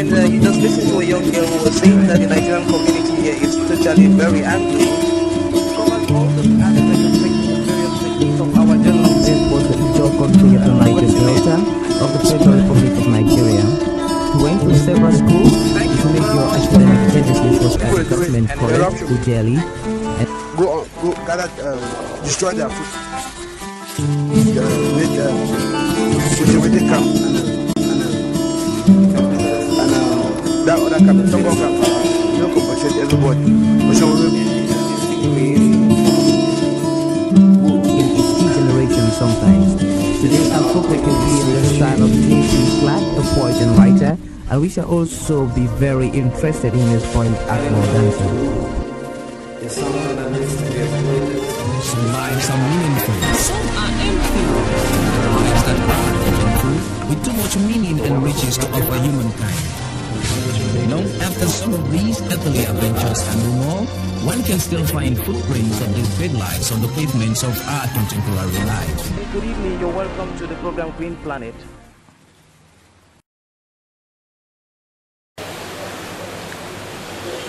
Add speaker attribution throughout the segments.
Speaker 1: And you just listen to a young girl who was saying that the Nigerian community here is totally very angry. Covers all the aspects of various techniques of our journalism.
Speaker 2: This was the Ijo country of the Niger Delta of the Federal Republic of Nigeria. He went to several schools to make your academic services was at government college to Delhi. And
Speaker 3: go gather, destroy their food. Make cultivated camp and that other camp, some more camp, you don't compensate everybody. But some of them
Speaker 2: in its key generation sometimes. Today our focus will be on the style of J.P. Clark, a poet and writer, and we shall also be very interested in his point Agro dancer.
Speaker 4: Some lives are meaningful, some are empty. Lives that are meaningful, with too much meaning and riches to offer humankind. Long after some of these earthly adventures and no more, one can still find footprints of these big lives on the pavements of our contemporary lives.
Speaker 1: Good evening, you're welcome to the program Green Planet.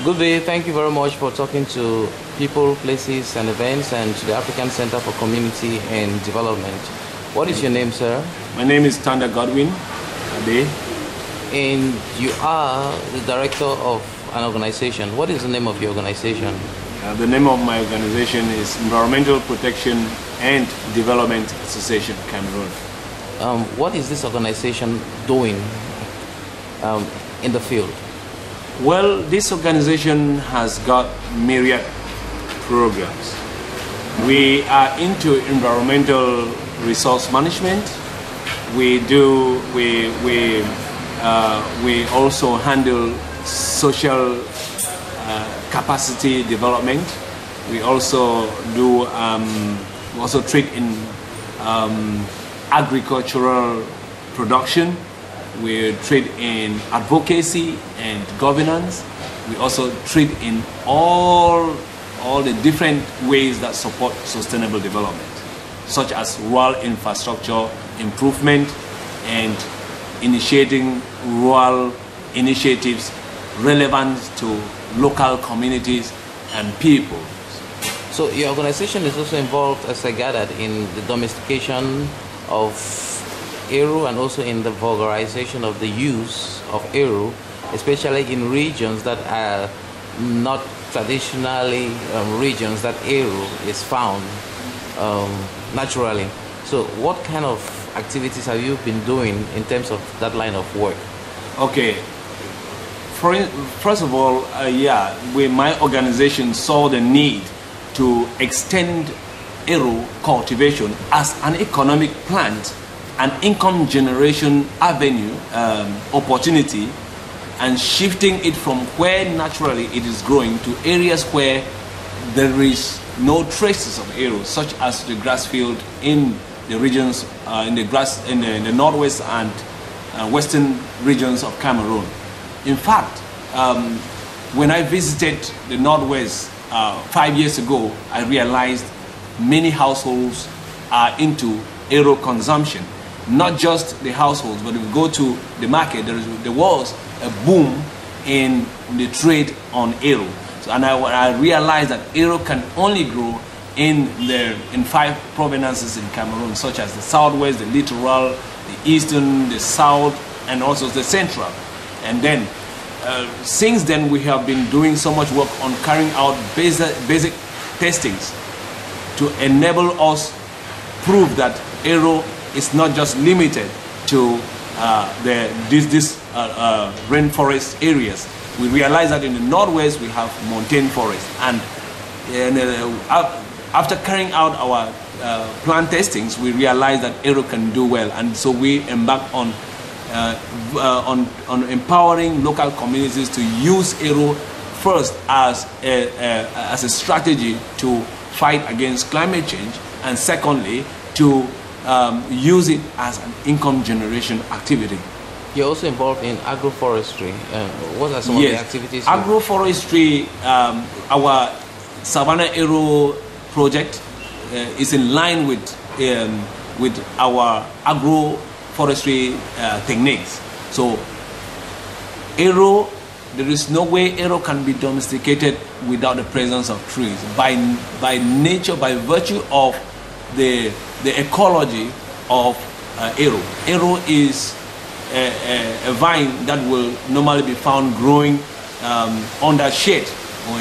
Speaker 5: Good day, thank you very much for talking to people, places and events and to the African Center for Community and Development. What is your name, sir?
Speaker 6: My name is Tanda Godwin Ade.
Speaker 5: And you are the director of an organization. What is the name of your organization?
Speaker 6: The name of my organization is Environmental Protection and Development Association, Cameroon.
Speaker 5: What is this organization doing in the field?
Speaker 6: Well, this organization has got myriad programs. We are into environmental resource management. We also handle social capacity development. We also do we also trade in agricultural production. We trade in advocacy and governance. We also trade in all the different ways that support sustainable development, such as rural infrastructure improvement and initiating rural initiatives relevant to local communities and people.
Speaker 5: So your organization is also involved, as I gathered, in the domestication of Eru and also in the vulgarization of the use of Eru, especially in regions that are not traditionally regions that Eru is found naturally. So what kind of activities have you been doing in terms of that line of work?
Speaker 6: Okay. First of all, my organization saw the need to extend Eru cultivation as an economic plant, an income generation avenue, opportunity, and shifting it from where naturally it is growing to areas where there is no traces of Eru, such as the grass field in the regions in the northwest and western regions of Cameroon. In fact, when I visited the northwest 5 years ago, I realized many households are into Eru consumption. Not just the households, but if you go to the market, there was a boom in the trade on Eru. So, and I realized that Eru can only grow in 5 provinces in Cameroon, such as the southwest, the littoral, the eastern, the south, and also the central. And then, since then, we have been doing so much work on carrying out basic testings to enable us prove that Eru is not just limited to these rainforest areas. We realize that in the northwest we have montane forest, and after carrying out our plant testings, we realized that Eru can do well, and so we embarked on empowering local communities to use Eru first as a strategy to fight against climate change, and secondly to use it as an income generation activity.
Speaker 5: You're also involved in agroforestry. What are some of the activities?
Speaker 6: Agroforestry, our Savanna Eru Project is in line with our agroforestry techniques. So Eru, there is no way Eru can be domesticated without the presence of trees. By nature, by virtue of the ecology of Eru. Eru is a vine that will normally be found growing under shade or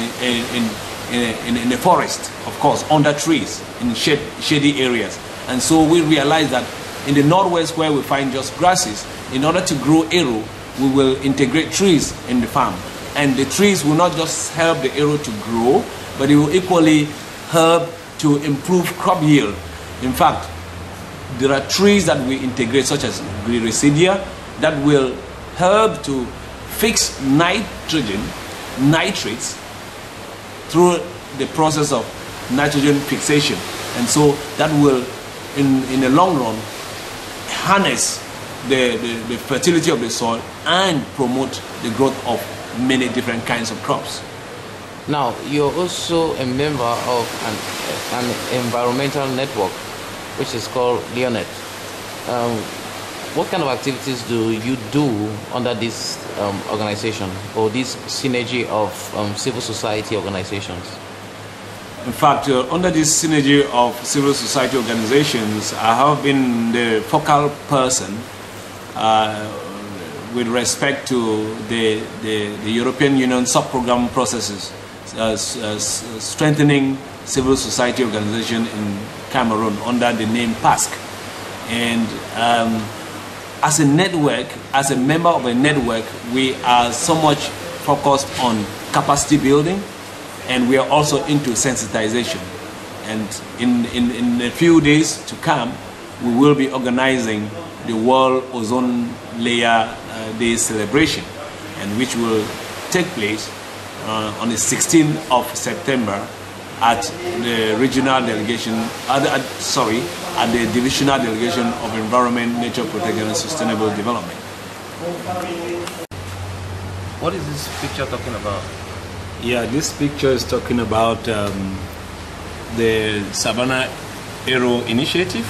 Speaker 6: in the forest, of course, under trees, in shady areas. And so we realize that in the northwest, where we find just grasses, in order to grow Eru, we will integrate trees in the farm. And the trees will not just help the Eru to grow, but it will equally help to improve crop yield. In fact, there are trees that we integrate, such as Gliricidia, that will help to fix nitrogen, nitrates, through the process of nitrogen fixation. And so that will, in the long run, harness the fertility of the soil and promote the growth of many different kinds of crops.
Speaker 5: Now, you're also a member of an environmental network, which is called Leonet. What kind of activities do you do under this organization, or this synergy of civil society organizations?
Speaker 6: In fact, under this synergy of civil society organizations, I have been the focal person with respect to the European Union sub-program processes, strengthening civil society organization in Cameroon under the name PASC. And as a network, as a member of a network, we are so much focused on capacity building, and we are also into sensitization. And in a few days to come, we will be organizing the World Ozone Layer Day celebration, and which will take place on the 16th of September at the regional delegation, at the divisional delegation of Environment, Nature Protection and Sustainable Development.
Speaker 5: What is this picture talking about?
Speaker 6: Yeah, this picture is talking about the Savanna Eru initiative,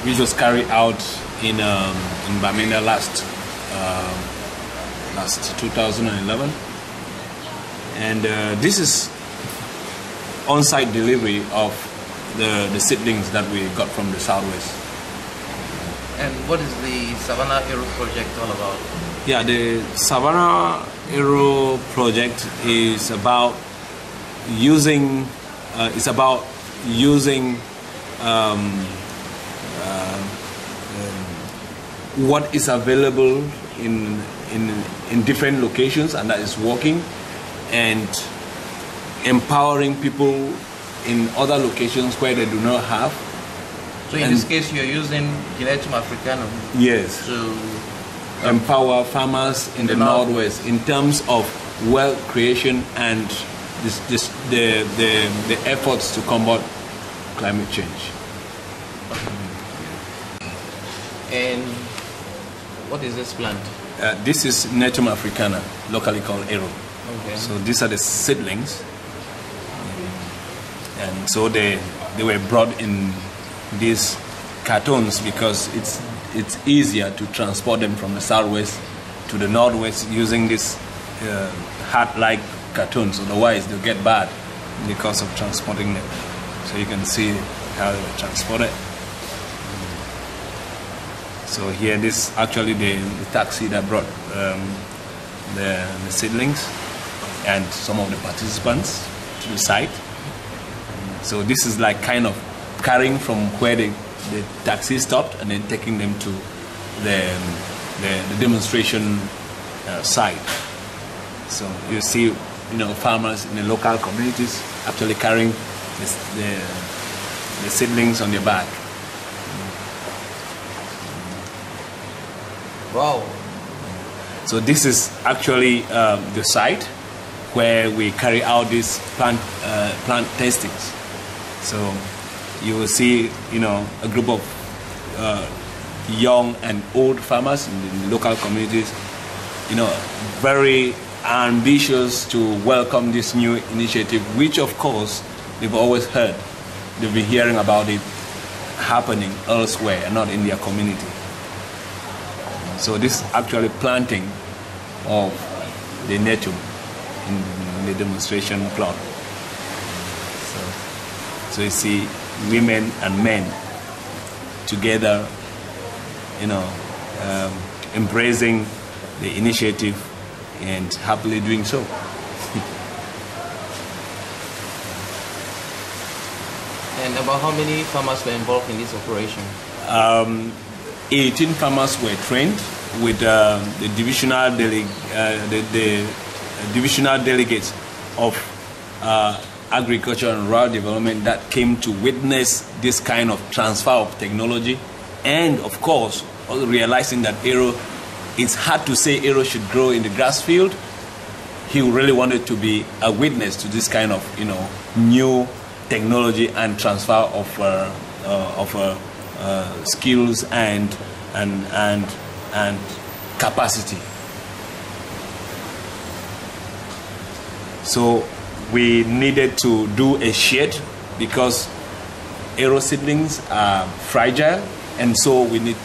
Speaker 6: which was carried out in Bamenda last 2011. And this is on-site delivery of the seedlings that we got from the southwest.
Speaker 5: And what is the Savanna Eru Project all about?
Speaker 6: Yeah, the Savanna Eru Project is about using what is available in different locations, and that is working, and empowering people in other locations where they do not have.
Speaker 5: So in this case, you're using Genetum Africanum,
Speaker 6: yes,
Speaker 5: to
Speaker 6: empower farmers in the northwest in terms of wealth creation and the efforts to combat climate change.
Speaker 5: And what is this plant?
Speaker 6: This is Genetum Africana, locally called Eru.
Speaker 5: Okay.
Speaker 6: So these are the seedlings, and so they were brought in these cartons because it's easier to transport them from the southwest to the northwest using this hat-like cartons. Otherwise, they'll get bad because of transporting them. So you can see how they were transported. So here, this actually the taxi that brought the seedlings and some of the participants to the site. So this is like kind of carrying from where the taxi stopped and then taking them to the demonstration site. So you see, farmers in the local communities actually carrying the seedlings on their back.
Speaker 5: Wow.
Speaker 6: So this is actually the site where we carry out these plant testings. So you will see, a group of young and old farmers in the local communities, very ambitious to welcome this new initiative, which of course they've always heard. They've been hearing about it happening elsewhere and not in their community. So this is actually planting of the netum in the demonstration plot. So you see women and men together, you know, embracing the initiative and happily doing so.
Speaker 5: And about how many farmers were involved in this operation?
Speaker 6: 18 farmers were trained with the divisional delegates of agriculture and rural development that came to witness this kind of transfer of technology, and of course also realizing that Eru, it's hard to say Eru should grow in the grass field. He really wanted to be a witness to this kind of, you know, new technology and transfer of skills and capacity. So we needed to do a shed because Eru seedlings are fragile, and so we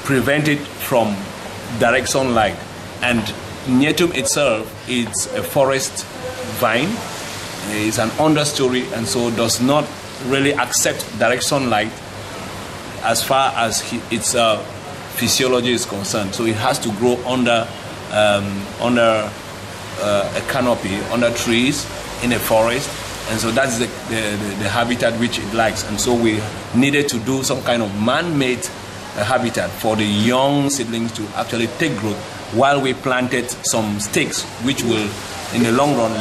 Speaker 6: prevent it from direct sunlight. And Netum itself is a forest vine. It's an understory, and so does not really accept direct sunlight as far as its physiology is concerned. So it has to grow under a canopy, under trees in a forest, and so that's the habitat which it likes. And so we needed to do some kind of man-made habitat for the young seedlings to actually take growth, while we planted some stakes which will in the long run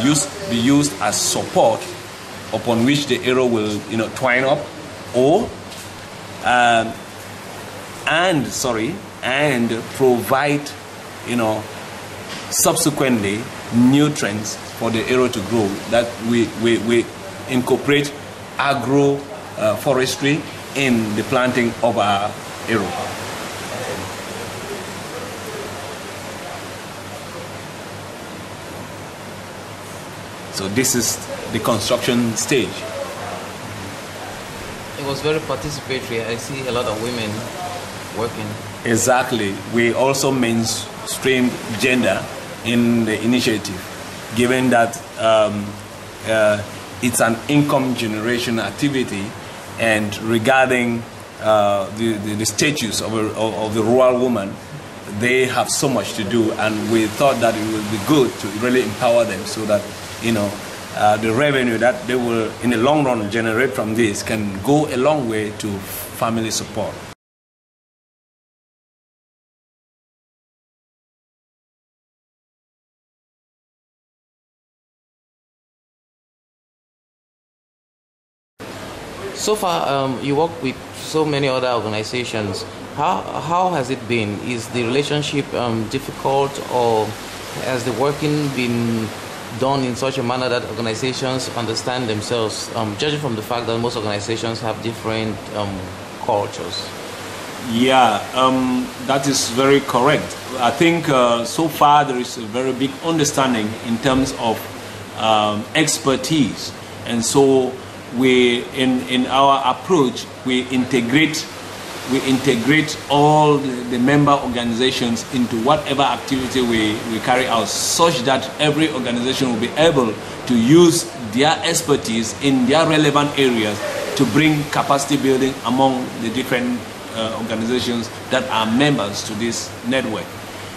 Speaker 6: be used as support upon which the Eru will, you know, twine up, or and provide, you know, subsequently nutrients for the Eru to grow. That we incorporate agroforestry in the planting of our Eru. So this is the construction stage.
Speaker 5: It was very participatory. I see a lot of women working.
Speaker 6: Exactly. We also mainstreamed gender in the initiative, given that it's an income generation activity, and regarding the status of the rural woman, they have so much to do, and we thought that it would be good to really empower them so that, you know, the revenue that they will in the long run generate from this can go a long way to family support.
Speaker 5: So far, you work with so many other organizations. How has it been? Is the relationship difficult, or has the working been done in such a manner that organizations understand themselves, judging from the fact that most organizations have different cultures?
Speaker 6: Yeah, that is very correct. I think so far there is a very big understanding in terms of expertise, and so we in our approach we integrate all the member organizations into whatever activity we carry out, such that every organization will be able to use their expertise in their relevant areas to bring capacity building among the different organizations that are members to this network.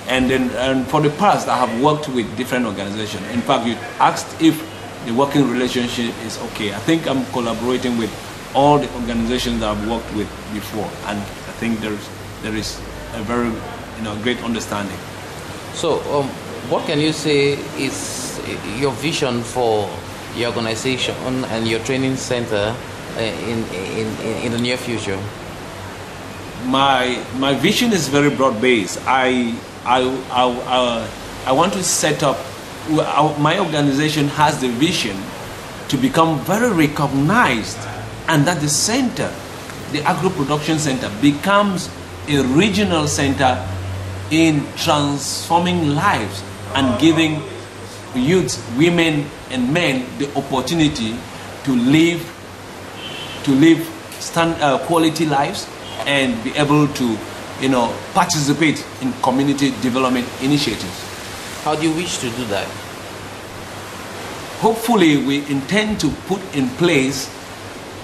Speaker 6: And for the past, I have worked with different organizations. In fact, you asked if the working relationship is okay. I think I'm collaborating with all the organizations that I've worked with before, and I think there is a very, you know, great understanding.
Speaker 5: So, what can you say is your vision for your organization and your training center in the near future?
Speaker 6: My vision is very broad-based. I want to set up. My organization has the vision to become very recognized, and that the center, the agro-production center, becomes a regional center in transforming lives and giving youth, women and men the opportunity to live quality lives and be able to participate in community development initiatives.
Speaker 5: How do you wish to do that?
Speaker 6: Hopefully, we intend to put in place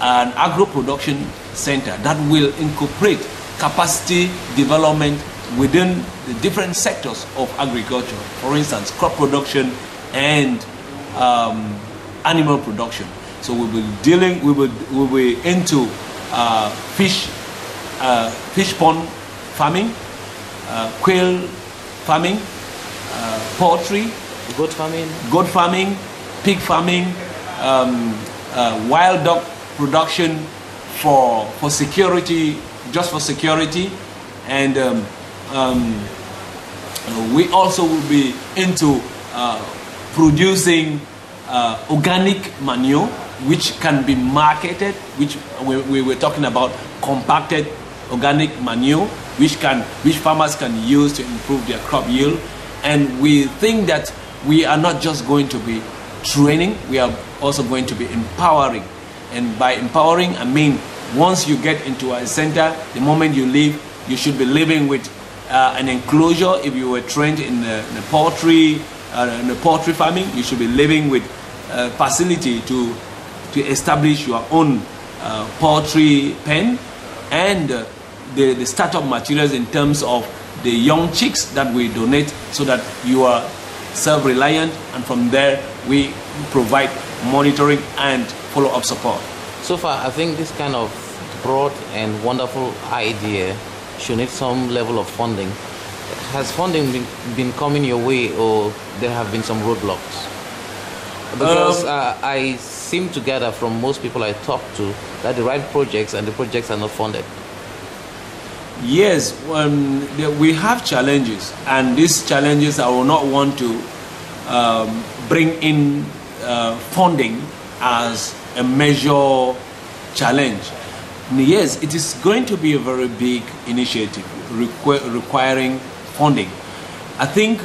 Speaker 6: an agro-production center that will incorporate capacity development within the different sectors of agriculture. For instance, crop production and animal production. So we will be into fish pond farming, quail farming, poultry,
Speaker 5: goat farming,
Speaker 6: pig farming, wild dog production for security, just for security, and we also will be into producing organic manure, which can be marketed, which we were talking about compacted organic manure, which farmers can use to improve their crop yield. And we think that we are not just going to be training, we are also going to be empowering. And by empowering, I mean once you get into a center, the moment you leave, you should be living with an enclosure. If you were trained in the poultry farming, you should be living with a facility to establish your own poultry pen, and the startup materials in terms of the young chicks that we donate, so that you are self-reliant, and from there we provide monitoring and follow-up support.
Speaker 5: So far, I think this kind of broad and wonderful idea should need some level of funding. Has funding been coming your way, or there have been some roadblocks? Because I seem to gather from most people I talk to that the right projects and the projects are not funded.
Speaker 6: Yes, we have challenges, and these challenges I will not want to bring in funding as a major challenge. Yes, it is going to be a very big initiative requiring funding. I think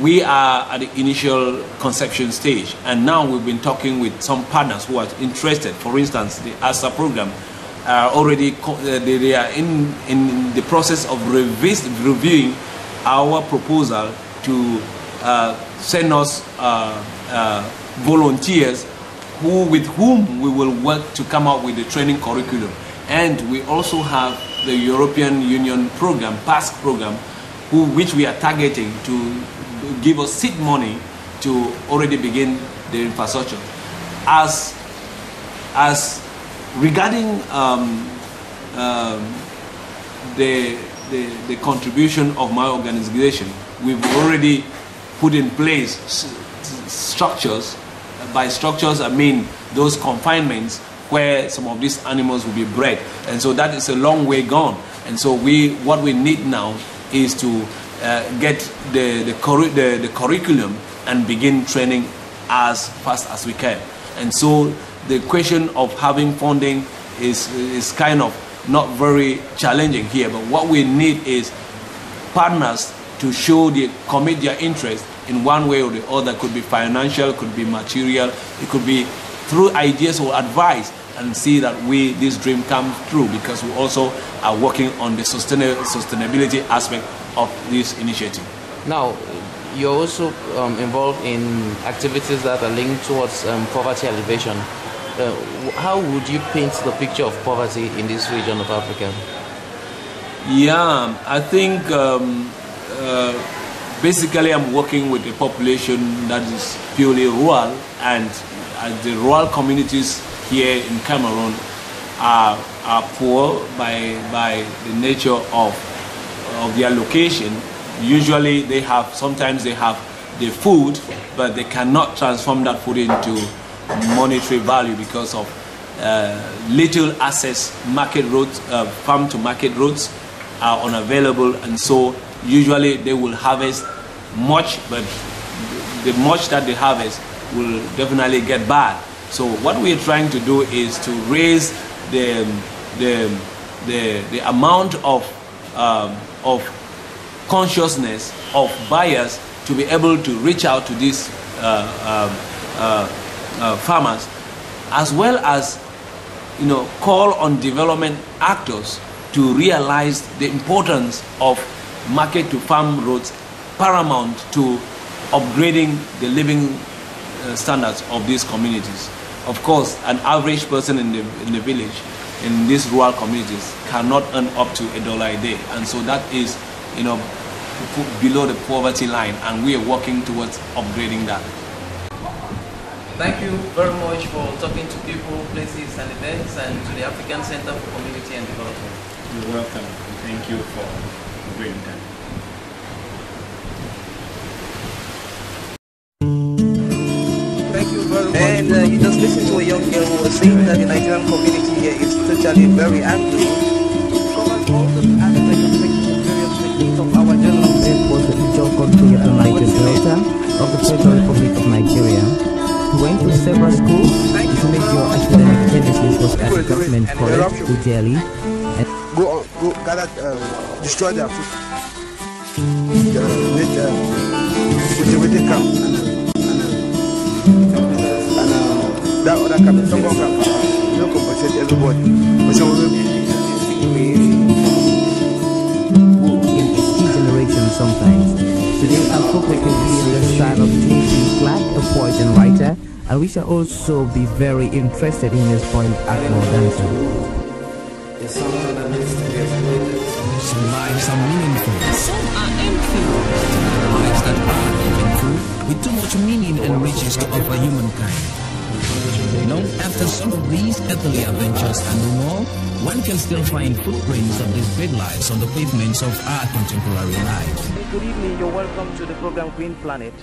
Speaker 6: we are at the initial conception stage, and now we've been talking with some partners who are interested. For instance, the ASA program already they are in the process of reviewing our proposal to send us volunteers with whom we will work to come up with the training curriculum. And we also have the European Union program, PASC program, which we are targeting to give us seed money to already begin the infrastructure. As regarding the contribution of my organization, we've already put in place structures. By structures, I mean those confinements where some of these animals will be bred, and so that is a long way gone. And so what we need now is to get the curriculum and begin training as fast as we can. And so the question of having funding is kind of not very challenging here, but what we need is partners to commit their interest in one way or the other. Could be financial, could be material, it could be through ideas or advice, and see that this dream comes true, because we also are working on the sustainability aspect of this initiative.
Speaker 5: Now, you're also involved in activities that are linked towards poverty alleviation. How would you paint the picture of poverty in this region of Africa?
Speaker 6: Yeah, I think basically I'm working with a population that is purely rural, and the rural communities here in Cameroon are poor by the nature of their location. Usually sometimes they have the food, but they cannot transform that food into monetary value because of little access. Market roads, farm to market roads are unavailable, and so usually they will harvest much, but the much that they harvest will definitely get bad. So what we are trying to do is to raise the amount of consciousness of buyers to be able to reach out to these farmers, as well as call on development actors to realize the importance of market to farm roads paramount to upgrading the living standards of these communities. Of course, an average person in the village, in these rural communities, cannot earn up to $1 a day, and so that is, below the poverty line, and we are working towards upgrading that.
Speaker 5: Thank you very much for talking to people, places, and events, and to the African Center for Community and Development.
Speaker 6: You're welcome. Thank you for bringing that.
Speaker 1: And you just listen to a young girl who was saying that the Nigerian community here is totally very angry. Covers all the aspects of various sections of our general.
Speaker 2: This was the Ijo country of the Niger Delta of the Federal Republic of Nigeria. He went to several schools. His major academic genesis was at the government college, Ujeli. And
Speaker 3: Go gather, destroy their food. With the camp. That other camp, some more camp, you compensate everybody. But some of
Speaker 2: in its key generation sometimes. Today our focus will be on the style of JP Clark, a poet and writer, and we shall also be very interested in his point Agro dancing.
Speaker 7: It's something that needs to be exploited.
Speaker 4: Some lives are meaningful.
Speaker 8: Some are empty.
Speaker 4: Lives that are meaningful, with too much meaning and riches to offer humankind. After some of these earthly adventures and more, one can still find footprints of these great lives on the pavements of our contemporary life.
Speaker 1: Good evening, you're welcome to the program Green Planet.